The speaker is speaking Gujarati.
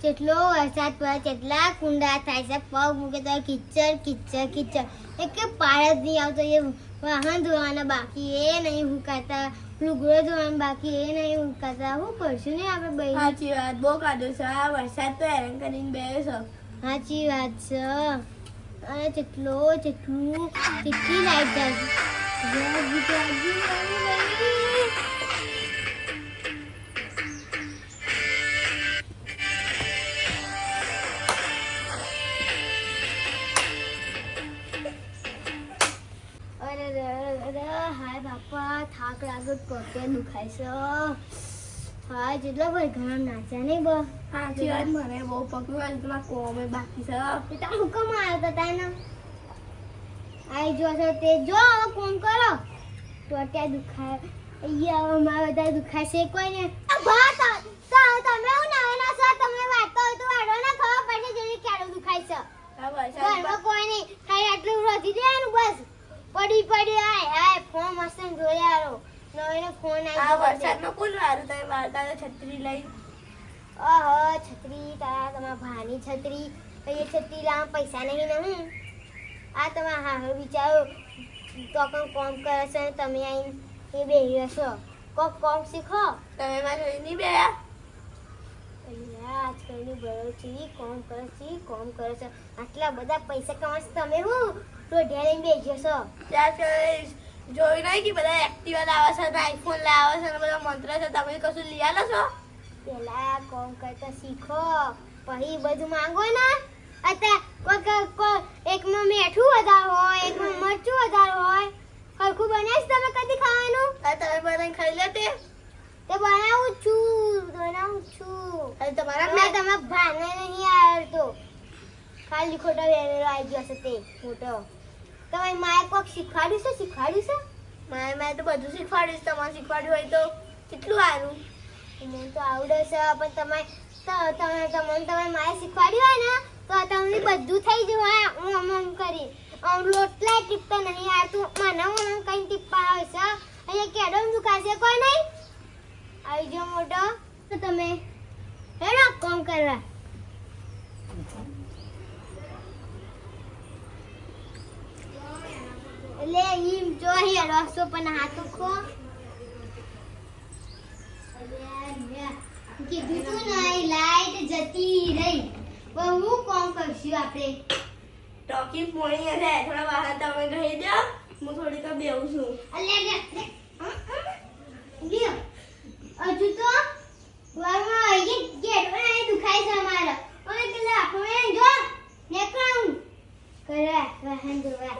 જેટલો વરસાદ પડે તેટલા કુંડા થાય છે. પગ મૂકે તો કિચડ કિચડ કિચડ એક પાર જ નહીં આવતો. એ વાહન ધોવાના બાકી એ નહીં હુકાતા, લુગડો ધોવાના બાકી એ નહીં હુકાતા. શું કરશું ને આપણે ભાઈ? સાચી વાત, બહુ કાઢો છે આ વરસાદ તો હેરાન કરીને બે છે. સાચી વાત છે. અને કેટલી લાઈટ જાય છે. હાય બાપા, થાક લાગે, પગે દુખાય છે. હા જેટલો ભાઈ ઘણા નાચ્યા નહીં બસ. સાચી વાત, મને બહુ પકડ્યું પેલા કોમે બાકી છે. તાર હુકમ આવ્યો તો તાને આઈ જો છો તે જો હવે કોમ કરો તો અત્યારે દુખાય. અહીંયા હવે મારે વધારે દુખાય છે કોઈ ને. તમે હું ના છો, તમે વાતો હોય તો વાળો ના ખબર પડે જેની ક્યારે દુખાય છે. ઘરમાં કોઈ નહીં, ખાલી આટલું રોધી દેવાનું બસ. પડી હાય ફોન મસ્ત જોઈ આરો નવીનો ફોન આ વરસાદમાં કોણ વારું તમે વાળતા છત્રી લઈ? છત્રી તમારા ભાની છત્રી કઈ છત્રી લાવ પૈસા નહીં ને હું આ તમારા હા વિચારો તો કોમ કરે છે ને તમે આવીને એ બેહી હશો. કોક કોમ શીખો. તમે મારે જોઈ નહીં બે આજકાલની બરો છે કોમ કરે છે આટલા બધા પૈસા કમાશે તમે હું રોઢિયા લઈને બેસી જશો. જોઈ નહીં કે બધા એક્ટિવા લાવે છે, આઈફોન લાવે છે, બધા મંત્ર છે, તમે કશું લઈ આલો છો? પેલા કોમ કરતા શીખો પછી બધું માંગો ને. અત્યારે એકમાં મીઠું વધારે હોય, એકમાં મરચું વધારે હોય. હરખું બનાવીશ તમે કદી ખાવાનું? તમે બનાવીને ખાઈ લે તે બનાવું છું. તમારા ભાને નહીં આવતો, ખાલી ખોટા વેરેલો આવી ગયો છે તે મોટો. તમારી માએ કોક શીખવાડ્યું છે? મારે તો બધું શીખવાડીશ. તમારે શીખવાડ્યું હોય તો કેટલું સારું. મને તો આવડે છે પણ તમારી માએ શીખવાડ્યું હોય ને તો તમને બધું થઈ જવાય. આમ કરી લોટલા ટીપતા નહીં આવતું. મને કઈ ટીપા આવે છે. અહીંયા કેડમ દુખાશે કોઈ નહીં. આવી જાઓ મોટો તો તમે હેડો કામ કરવા. એટલે ઈમ જો હેડો સો પણ હાથ ખો કીધું તું નહીં લાઈટ જતી રહી. હું કામ કરશું આપણે? ટોકી પોણી હશે, થોડા બહાર તમે રહી જાઓ, હું થોડીક બેહું છું. હજુ તો વારમાં ગેટ બનાવી દુખાય છે અમારા. અને પેલા આપણે જો નેકળું કરે વાહન જોવા.